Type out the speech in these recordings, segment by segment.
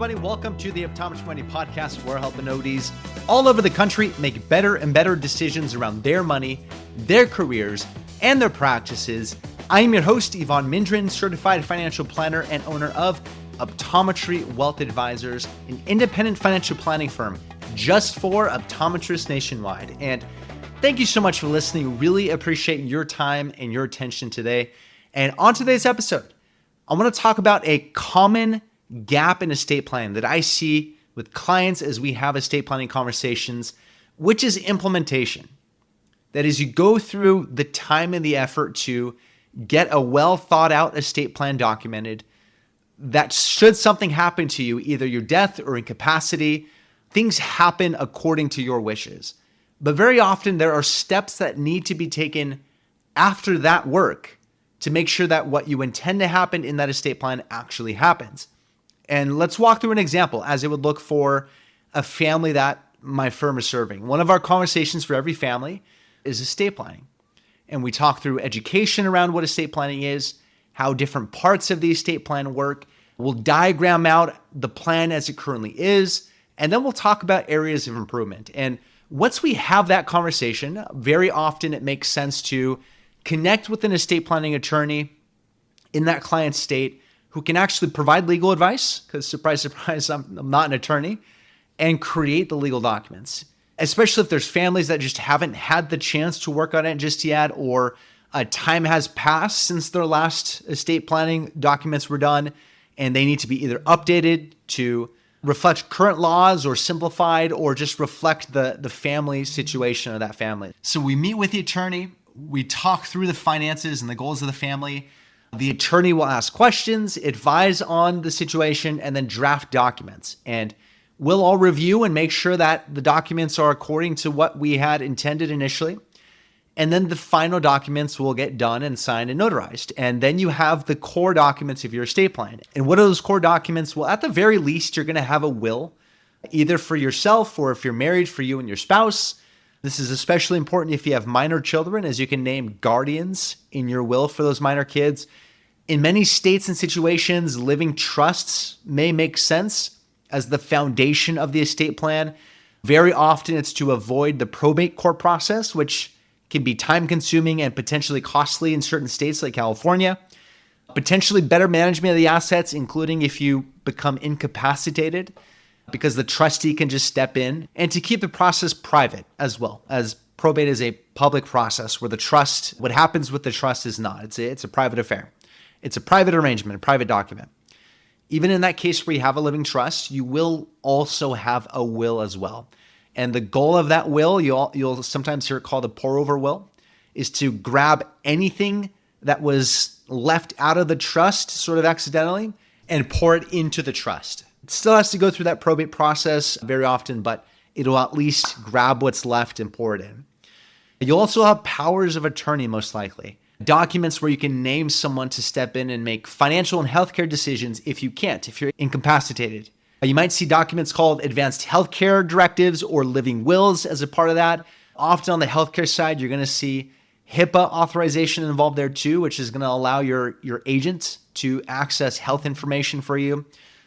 everybody. Welcome to the Optometry Money Podcast, where we're helping ODs all over the country make better and better decisions around their money, their careers, and their practices. I am your host, Evon Mindrin, certified financial planner and owner of Optometry Wealth Advisors, an independent financial planning firm just for optometrists nationwide. And thank you so much for listening. Really appreciate your time and your attention today. And on today's episode, I want to talk about a common gap in estate planning that I see with clients as we have estate planning conversations, which is implementation. That is, you go through the time and the effort to get a well thought out estate plan documented that should something happen to you, either your death or incapacity, things happen according to your wishes. But very often there are steps that need to be taken after that work to make sure that what you intend to happen in that estate plan actually happens. And let's walk through an example as it would look for a family that my firm is serving. One of our conversations for every family is estate planning. And we talk through education around what estate planning is, how different parts of the estate plan work. We'll diagram out the plan as it currently is, and then we'll talk about areas of improvement. And once we have that conversation, very often it makes sense to connect with an estate planning attorney in that client's state who can actually provide legal advice, because surprise, surprise, I'm not an attorney, and create the legal documents. Especially if there's families that just haven't had the chance to work on it just yet, or time has passed since their last estate planning documents were done, and they need to be either updated to reflect current laws or simplified, or just reflect the family situation of that family. So we meet with the attorney, we talk through the finances and the goals of the family. The attorney will ask questions, advise on the situation, and then draft documents. And we'll all review and make sure that the documents are according to what we had intended initially. And then the final documents will get done and signed and notarized. And then you have the core documents of your estate plan. And what are those core documents? Well, at the very least, you're going to have a will, either for yourself or if you're married, for you and your spouse. This is especially important if you have minor children, as you can name guardians in your will for those minor kids. In many states and situations, living trusts may make sense as the foundation of the estate plan. Very often it's to avoid the probate court process, which can be time-consuming and potentially costly in certain states like California. Potentially better management of the assets, including if you become incapacitated, because the trustee can just step in, and to keep the process private as well, as probate is a public process where the trust, what happens with the trust is not. It's a private affair. It's a private arrangement, a private document. Even in that case where you have a living trust, you will also have a will as well. And the goal of that will, you'll sometimes hear it called a pour-over will, is to grab anything that was left out of the trust sort of accidentally and pour it into the trust. It still has to go through that probate process very often, but it'll at least grab what's left and pour it in. You'll also have powers of attorney, most likely. Documents where you can name someone to step in and make financial and healthcare decisions if you're incapacitated. You might see documents called advanced healthcare directives or living wills as a part of that. Often on the healthcare side, you're going to see HIPAA authorization involved there too, which is going to allow your agent to access health information for you.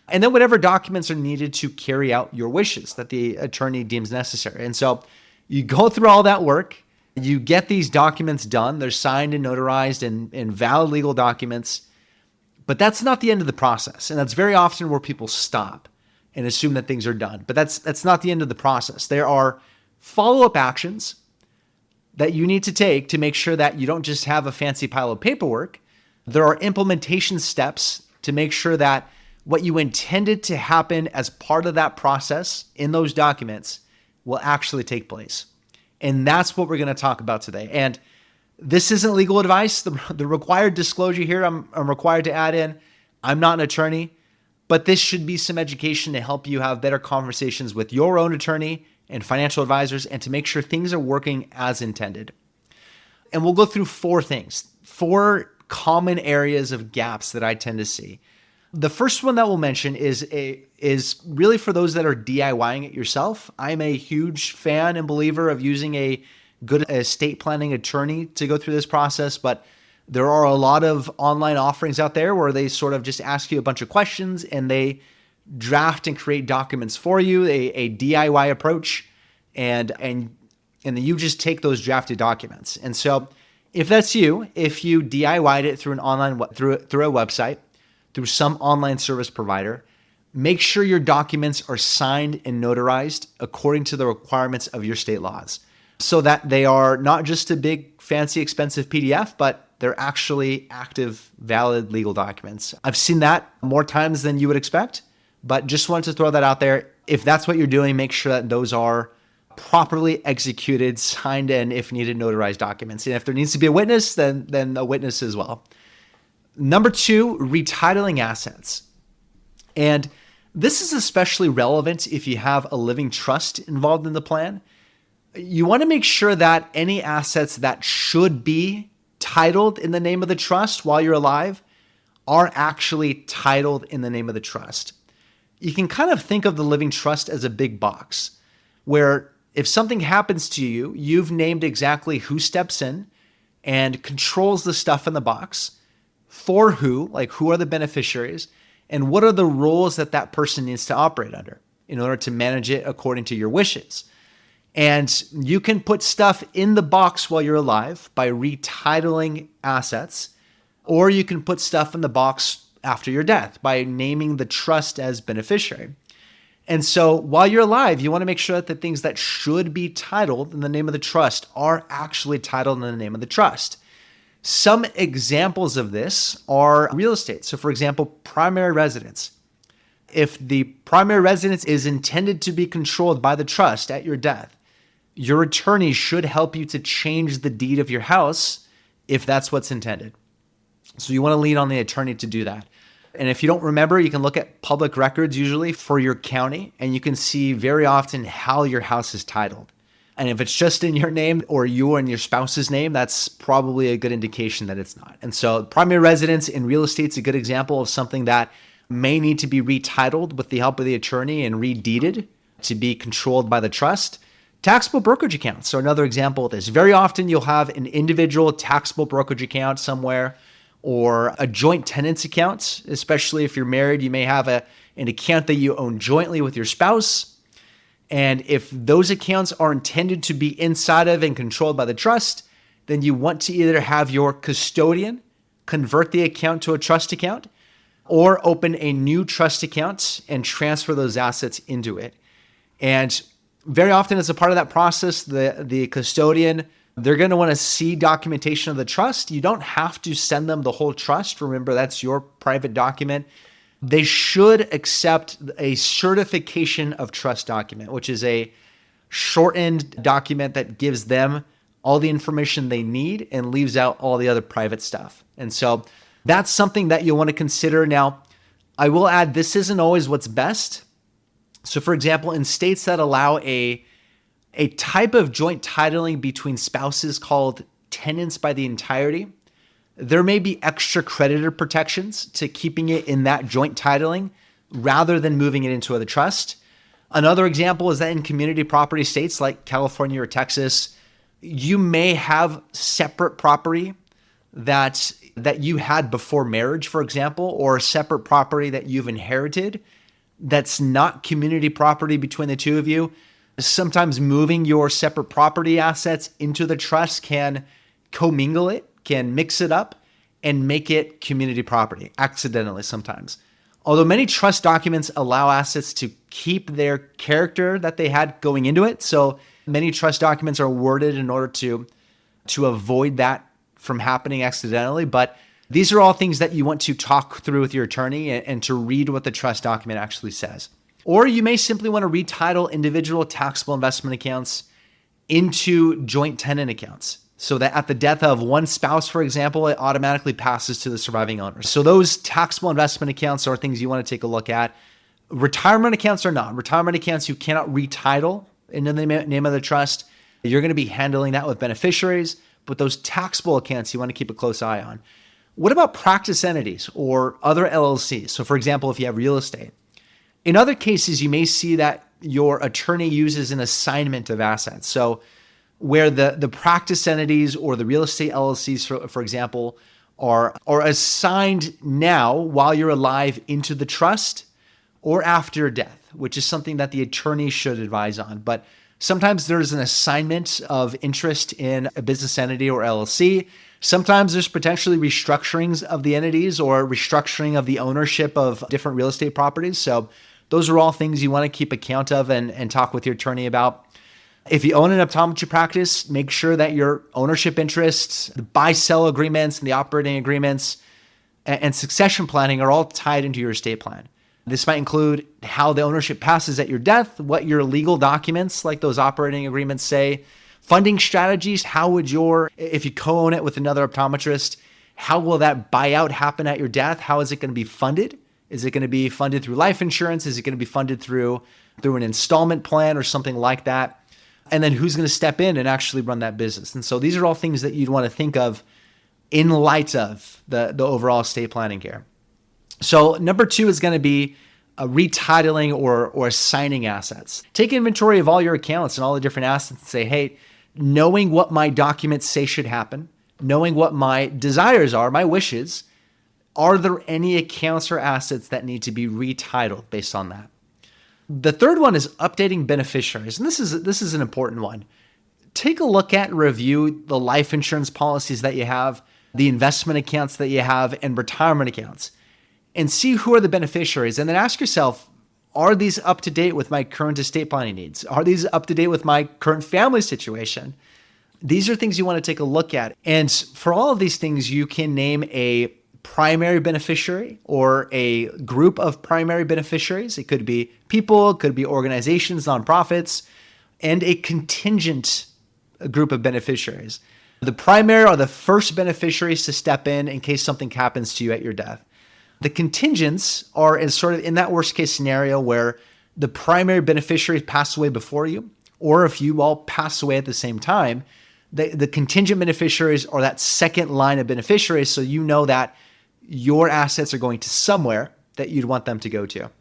And then whatever documents are needed to carry out your wishes that the attorney deems necessary. And so you go through all that work, you get these documents done, they're signed and notarized and valid legal documents, but that's not the end of the process. And that's very often where people stop and assume that things are done. But that's not the end of the process. There are follow-up actions that you need to take to make sure that you don't just have a fancy pile of paperwork. There are implementation steps to make sure that what you intended to happen as part of that process in those documents will actually take place. And that's what we're going to talk about today. And this isn't legal advice. The required disclosure here, I'm required to add in, I'm not an attorney, but this should be some education to help you have better conversations with your own attorney and financial advisors and to make sure things are working as intended. And we'll go through four common areas of gaps that I tend to see. The first one that we'll mention is really for those that are DIYing it yourself. I'm a huge fan and believer of using a good estate planning attorney to go through this process, but there are a lot of online offerings out there where they sort of just ask you a bunch of questions and they draft and create documents for you, a DIY approach, and then you just take those drafted documents. And so if that's you, if you DIY'd it through through a website, through some online service provider, make sure your documents are signed and notarized according to the requirements of your state laws, so that they are not just a big, fancy, expensive PDF, but they're actually active, valid legal documents. I've seen that more times than you would expect, but just wanted to throw that out there. If that's what you're doing, make sure that those are properly executed, signed, and if needed, notarized documents. And if there needs to be a witness, then a witness as well. Number 2, retitling assets. And this is especially relevant if you have a living trust involved in the plan. You want to make sure that any assets that should be titled in the name of the trust while you're alive are actually titled in the name of the trust. You can kind of think of the living trust as a big box where if something happens to you, you've named exactly who steps in and controls the stuff in the box, for who, like who are the beneficiaries, and what are the rules that that person needs to operate under in order to manage it according to your wishes. And you can put stuff in the box while you're alive by retitling assets, or you can put stuff in the box after your death by naming the trust as beneficiary. And so while you're alive, you want to make sure that the things that should be titled in the name of the trust are actually titled in the name of the trust. Some examples of this are real estate. So for example, primary residence. If the primary residence is intended to be controlled by the trust at your death, your attorney should help you to change the deed of your house if that's what's intended. So you want to lean on the attorney to do that. And if you don't remember, you can look at public records usually for your county, and you can see very often how your house is titled. And if it's just in your name or you and your spouse's name, that's probably a good indication that it's not. And so primary residence in real estate is a good example of something that may need to be retitled with the help of the attorney and redeeded to be controlled by the trust. Taxable brokerage accounts are another example of this. Very often you'll have an individual taxable brokerage account somewhere, or a joint tenants account. Especially if you're married, you may have an account that you own jointly with your spouse. And if those accounts are intended to be inside of and controlled by the trust, then you want to either have your custodian convert the account to a trust account, or open a new trust account and transfer those assets into it. And very often as a part of that process, the custodian, they're going to want to see documentation of the trust. You don't have to send them the whole trust. Remember, that's your private document. They should accept a certification of trust document, which is a shortened document that gives them all the information they need and leaves out all the other private stuff. And so that's something that you'll want to consider. Now, I will add, this isn't always what's best. So for example, in states that allow a type of joint titling between spouses called tenants by the entirety, there may be extra creditor protections to keeping it in that joint titling rather than moving it into a trust. Another example is that in community property states like California or Texas, you may have separate property that you had before marriage, for example, or a separate property that you've inherited that's not community property between the two of you. Sometimes moving your separate property assets into the trust can commingle it, can mix it up, and make it community property, accidentally sometimes. Although many trust documents allow assets to keep their character that they had going into it, so many trust documents are worded in order to avoid that from happening accidentally. But these are all things that you want to talk through with your attorney and to read what the trust document actually says. Or you may simply want to retitle individual taxable investment accounts into joint tenant accounts so that at the death of one spouse, for example, it automatically passes to the surviving owner. So those taxable investment accounts are things you want to take a look at. Retirement accounts are not. Retirement accounts you cannot retitle into the name of the trust. You're going to be handling that with beneficiaries, but those taxable accounts you want to keep a close eye on. What about practice entities or other LLCs? So for example, if you have real estate. In other cases, you may see that your attorney uses an assignment of assets. So where the practice entities or the real estate LLCs, for example, are assigned now while you're alive into the trust, or after death, which is something that the attorney should advise on. But sometimes there's an assignment of interest in a business entity or LLC. Sometimes there's potentially restructurings of the entities or restructuring of the ownership of different real estate properties. So those are all things you want to keep account of and talk with your attorney about. If you own an optometry practice, make sure that your ownership interests, the buy-sell agreements and the operating agreements and succession planning are all tied into your estate plan. This might include how the ownership passes at your death, what your legal documents like those operating agreements say, funding strategies. How would if you co-own it with another optometrist, how will that buyout happen at your death? How is it going to be funded? Is it going to be funded through life insurance? Is it going to be funded through an installment plan or something like that? And then who's going to step in and actually run that business? And so these are all things that you'd want to think of in light of the overall estate planning here. So number 2 is going to be retitling or assigning assets. Take inventory of all your accounts and all the different assets and say, hey, knowing what my documents say should happen, knowing what my desires are, my wishes, are there any accounts or assets that need to be retitled based on that? The third one is updating beneficiaries. And this is an important one. Take a look at and review the life insurance policies that you have, the investment accounts that you have, and retirement accounts, and see who are the beneficiaries. And then ask yourself, are these up to date with my current estate planning needs? Are these up to date with my current family situation? These are things you want to take a look at. And for all of these things, you can name a primary beneficiary or a group of primary beneficiaries. It could be people, it could be organizations, nonprofits, and a contingent group of beneficiaries. The primary are the first beneficiaries to step in case something happens to you at your death. The contingents are in that worst case scenario where the primary beneficiaries pass away before you, or if you all pass away at the same time, the contingent beneficiaries are that second line of beneficiaries, so you know that your assets are going to somewhere that you'd want them to go to.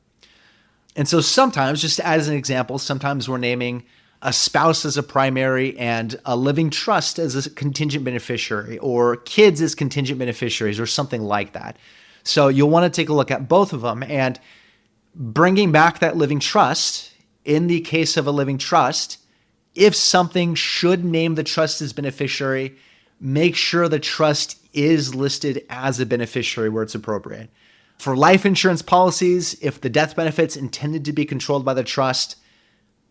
And so sometimes, just as an example, sometimes we're naming a spouse as a primary and a living trust as a contingent beneficiary, or kids as contingent beneficiaries, or something like that. So you'll want to take a look at both of them, and bringing back that living trust. In the case of a living trust, if something should name the trust as beneficiary, make sure the trust is listed as a beneficiary where it's appropriate. For life insurance policies, if the death benefit's intended to be controlled by the trust,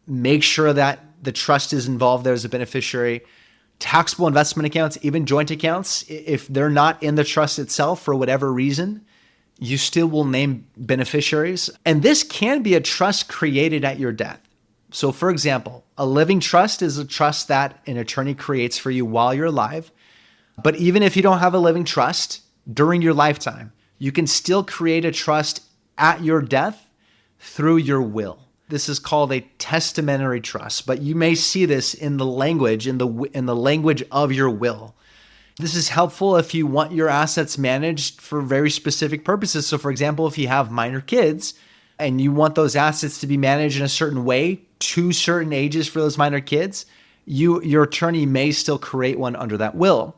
make sure that the trust is involved there as a beneficiary. Taxable investment accounts, even joint accounts, if they're not in the trust itself for whatever reason, you still will name beneficiaries. And this can be a trust created at your death. So for example, a living trust is a trust that an attorney creates for you while you're alive. But even if you don't have a living trust during your lifetime, you can still create a trust at your death through your will. This is called a testamentary trust, but you may see this in the language, in the language of your will. This is helpful if you want your assets managed for very specific purposes. So for example, if you have minor kids and you want those assets to be managed in a certain way to certain ages for those minor kids, your attorney may still create one under that will.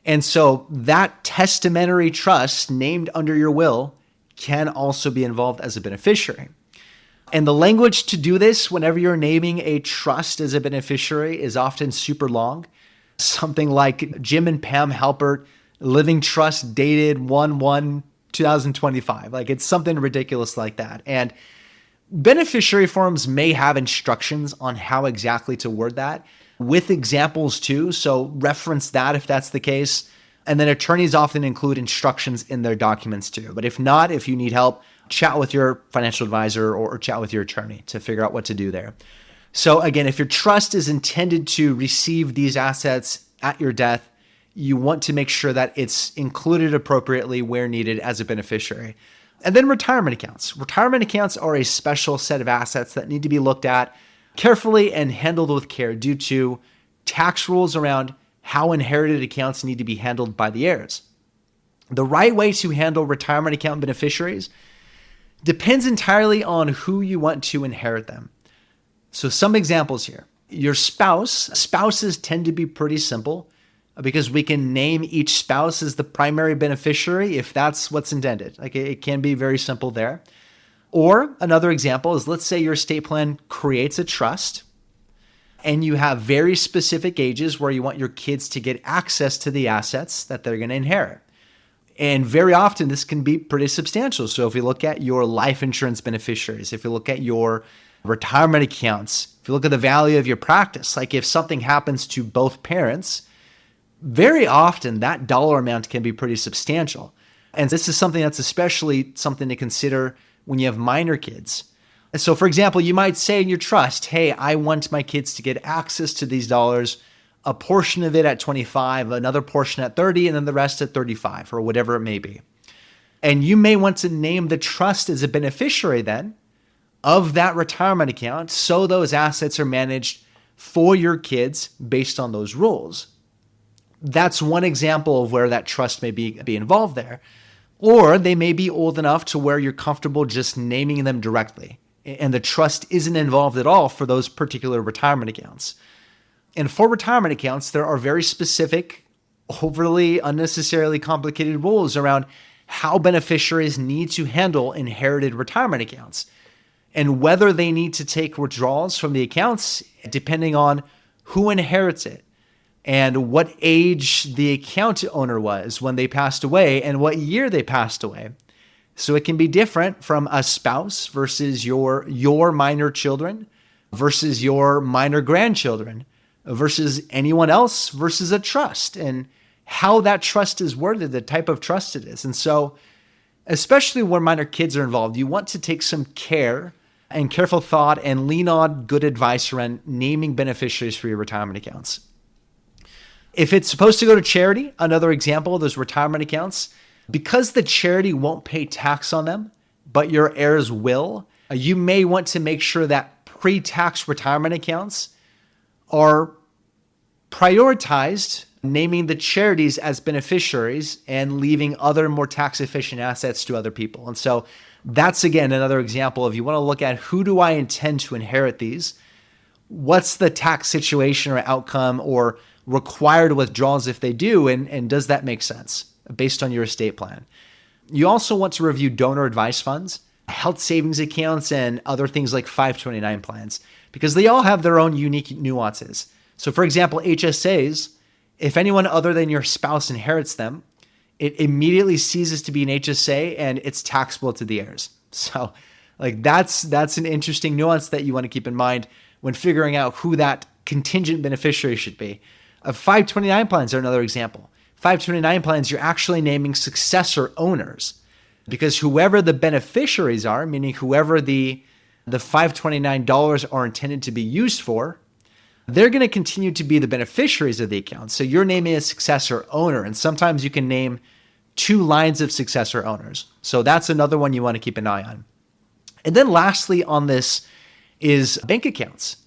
And so that testamentary trust named under your will can also be involved as a beneficiary. And the language to do this whenever you're naming a trust as a beneficiary is often super long. Something like Jim and Pam Halpert, living trust dated 1/1/2025. Like it's something ridiculous like that. And beneficiary forms may have instructions on how exactly to word that with examples too. So reference that if that's the case. And then attorneys often include instructions in their documents too. But if not, if you need help, chat with your financial advisor or chat with your attorney to figure out what to do there. So again, if your trust is intended to receive these assets at your death, you want to make sure that it's included appropriately where needed as a beneficiary. And then retirement accounts. Retirement accounts are a special set of assets that need to be looked at carefully and handled with care due to tax rules around how inherited accounts need to be handled by the heirs. The right way to handle retirement account beneficiaries depends entirely on who you want to inherit them. So some examples here. Your spouses tend to be pretty simple because we can name each spouse as the primary beneficiary if that's what's intended. Like it can be very simple there. Or another example is, let's say your estate plan creates a trust and you have very specific ages where you want your kids to get access to the assets that they're going to inherit. And very often this can be pretty substantial. So if you look at your life insurance beneficiaries, if you look at your retirement accounts, if you look at the value of your practice, like if something happens to both parents, very often that dollar amount can be pretty substantial. And this is something that's especially something to consider when you have minor kids. And so for example, you might say in your trust, hey, I want my kids to get access to these dollars, a portion of it at 25, another portion at 30, and then the rest at 35 or whatever it may be. And you may want to name the trust as a beneficiary then of that retirement account so those assets are managed for your kids based on those rules. That's one example of where that trust may be involved there. Or they may be old enough to where you're comfortable just naming them directly, and the trust isn't involved at all for those particular retirement accounts. And for retirement accounts, there are very specific, overly unnecessarily complicated rules around how beneficiaries need to handle inherited retirement accounts and whether they need to take withdrawals from the accounts depending on who inherits it and what age the account owner was when they passed away and what year they passed away. So it can be different from a spouse versus your minor children versus your minor grandchildren versus anyone else versus a trust, and how that trust is worded, the type of trust it is. And so, especially when minor kids are involved, you want to take some care and careful thought and lean on good advice around naming beneficiaries for your retirement accounts. If it's supposed to go to charity, another example of those retirement accounts, because the charity won't pay tax on them, but your heirs will, you may want to make sure that pre-tax retirement accounts are prioritized, naming the charities as beneficiaries and leaving other more tax-efficient assets to other people. And so that's, again, another example of you want to look at who do I intend to inherit these? What's the tax situation or outcome or required withdrawals if they do? And does that make sense based on your estate plan? You also want to review donor advice funds, health savings accounts, and other things like 529 plans, because they all have their own unique nuances. So for example, HSAs, if anyone other than your spouse inherits them, it immediately ceases to be an HSA and it's taxable to the heirs. So like that's an interesting nuance that you want to keep in mind when figuring out who that contingent beneficiary should be. 529 plans are another example. 529 plans, you're actually naming successor owners, because whoever the beneficiaries are, meaning whoever the $529 are intended to be used for, they're going to continue to be the beneficiaries of the account. So you're naming a successor owner, and sometimes you can name 2 lines of successor owners. So that's another one you want to keep an eye on. And then lastly on this is bank accounts.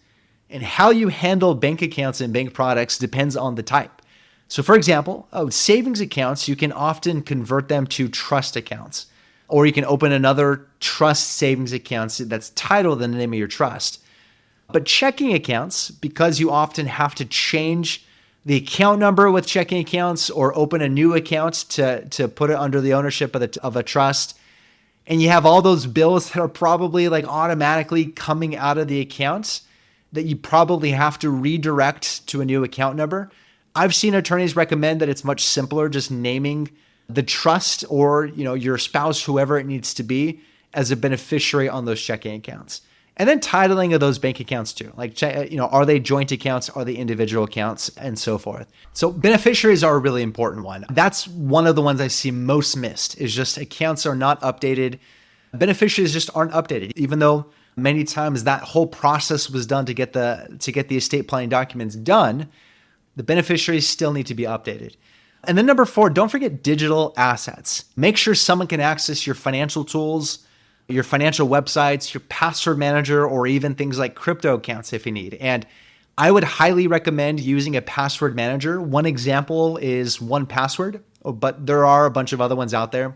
And how you handle bank accounts and bank products depends on the type. So for example, savings accounts, you can often convert them to trust accounts, or you can open another trust savings account that's titled in the name of your trust. But checking accounts, because you often have to change the account number with checking accounts or open a new account to put it under the ownership of a trust, and you have all those bills that are probably like automatically coming out of the accounts that you probably have to redirect to a new account number. I've seen attorneys recommend that it's much simpler just naming the trust or your spouse, whoever it needs to be, as a beneficiary on those checking accounts. And then titling of those bank accounts too. Like, are they joint accounts? Are they individual accounts? And so forth. So beneficiaries are a really important one. That's one of the ones I see most missed, is just accounts are not updated. Beneficiaries just aren't updated, even though many times that whole process was done to get the estate planning documents done. The beneficiaries still need to be updated. And then number 4, don't forget digital assets. Make sure someone can access your financial tools, your financial websites, your password manager, or even things like crypto accounts if you need. And I would highly recommend using a password manager. One example is 1Password, but there are a bunch of other ones out there,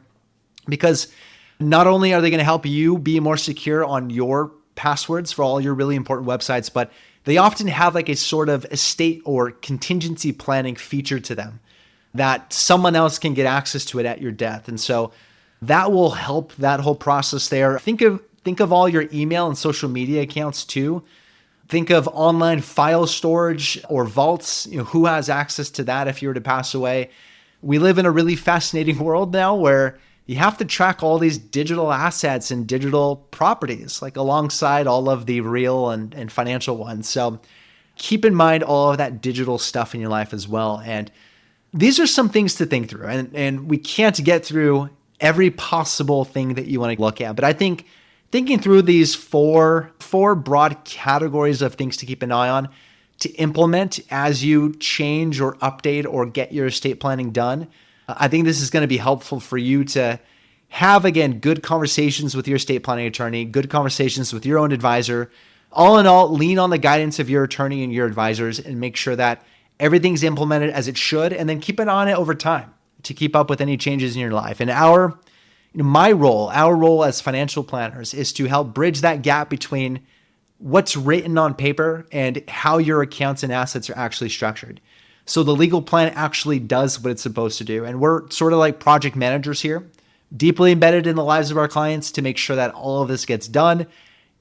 because not only are they going to help you be more secure on your passwords for all your really important websites, but they often have like a sort of estate or contingency planning feature to them that someone else can get access to it at your death. And so that will help that whole process there. Think of Think of all your email and social media accounts too. Think of online file storage or vaults. Who has access to that if you were to pass away? We live in a really fascinating world now where you have to track all these digital assets and digital properties, like alongside all of the real and financial ones. So keep in mind all of that digital stuff in your life as well. And these are some things to think through. And we can't get through every possible thing that you want to look at. But I think thinking through these four broad categories of things to keep an eye on to implement as you change or update or get your estate planning done, I think this is going to be helpful for you to have, again, good conversations with your estate planning attorney, good conversations with your own advisor. All in all, lean on the guidance of your attorney and your advisors and make sure that everything's implemented as it should, and then keep an eye on it over time to keep up with any changes in your life. And our role as financial planners is to help bridge that gap between what's written on paper and how your accounts and assets are actually structured. So the legal plan actually does what it's supposed to do. And we're sort of like project managers here, deeply embedded in the lives of our clients to make sure that all of this gets done.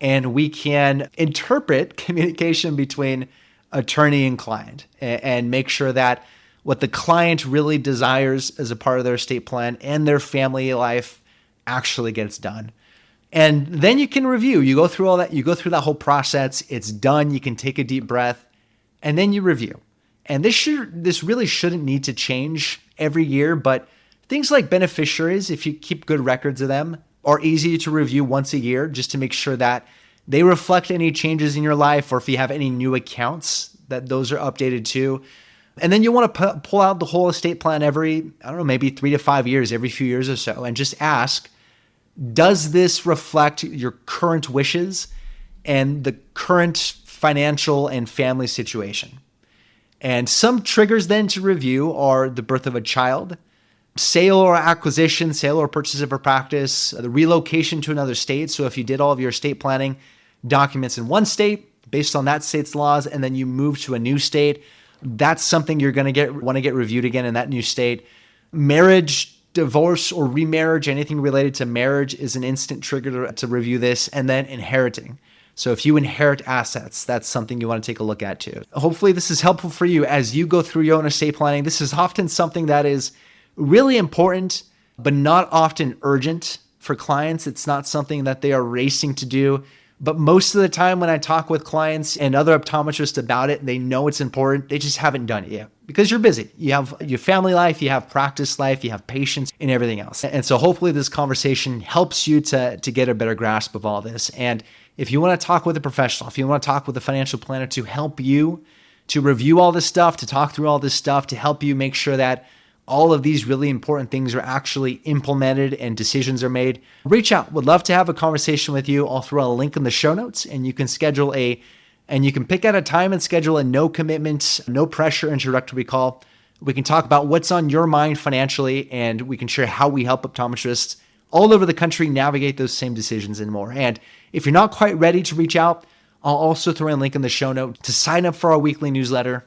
And we can interpret communication between attorney and client and make sure that what the client really desires as a part of their estate plan and their family life actually gets done. And then you can review. You go through all that. You go through that whole process. It's done. You can take a deep breath and then you review. And this really shouldn't need to change every year, but things like beneficiaries, if you keep good records of them, are easy to review once a year just to make sure that they reflect any changes in your life, or if you have any new accounts, that those are updated too. And then you want to pull out the whole estate plan every, maybe 3 to 5 years, every few years or so, and just ask, does this reflect your current wishes and the current financial and family situation? And some triggers then to review are the birth of a child, sale or acquisition, sale or purchase of a practice, the relocation to another state. So if you did all of your estate planning documents in one state based on that state's laws, and then you move to a new state, that's something you're going to want to get reviewed again in that new state. Marriage, divorce, or remarriage, anything related to marriage is an instant trigger to review this. And then inheriting. So if you inherit assets, that's something you want to take a look at too. Hopefully this is helpful for you as you go through your own estate planning. This is often something that is really important, but not often urgent for clients. It's not something that they are racing to do. But most of the time when I talk with clients and other optometrists about it, they know it's important. They just haven't done it yet because you're busy. You have your family life, you have practice life, you have patients and everything else. And so hopefully this conversation helps you to get a better grasp of all this. And if you want to talk with a professional, if you want to talk with a financial planner to help you to review all this stuff, to talk through all this stuff, to help you make sure that all of these really important things are actually implemented and decisions are made, reach out. Would love to have a conversation with you. I'll throw a link in the show notes and you can pick out a time and schedule a no commitment, no pressure introductory call. We can talk about what's on your mind financially, and we can share how we help optometrists all over the country navigate those same decisions and more. And if you're not quite ready to reach out, I'll also throw a link in the show note to sign up for our weekly newsletter,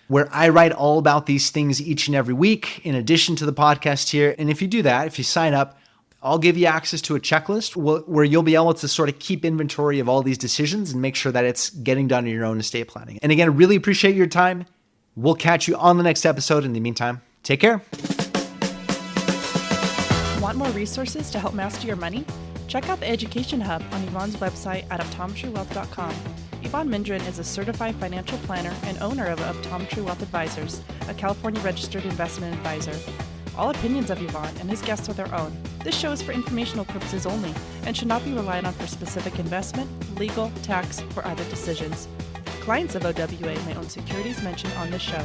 where I write all about these things each and every week, in addition to the podcast here. And if you do that, if you sign up, I'll give you access to a checklist where you'll be able to sort of keep inventory of all these decisions and make sure that it's getting done in your own estate planning. And again, really appreciate your time. We'll catch you on the next episode. In the meantime, take care. Want more resources to help master your money? Check out the Education Hub on Evon's website at optometrywealth.com. Evon Mindren is a certified financial planner and owner of Optometry Wealth Advisors, a California registered investment advisor. All opinions of Evon and his guests are their own. This show is for informational purposes only and should not be relied on for specific investment, legal, tax, or other decisions. Clients of OWA may own securities mentioned on this show.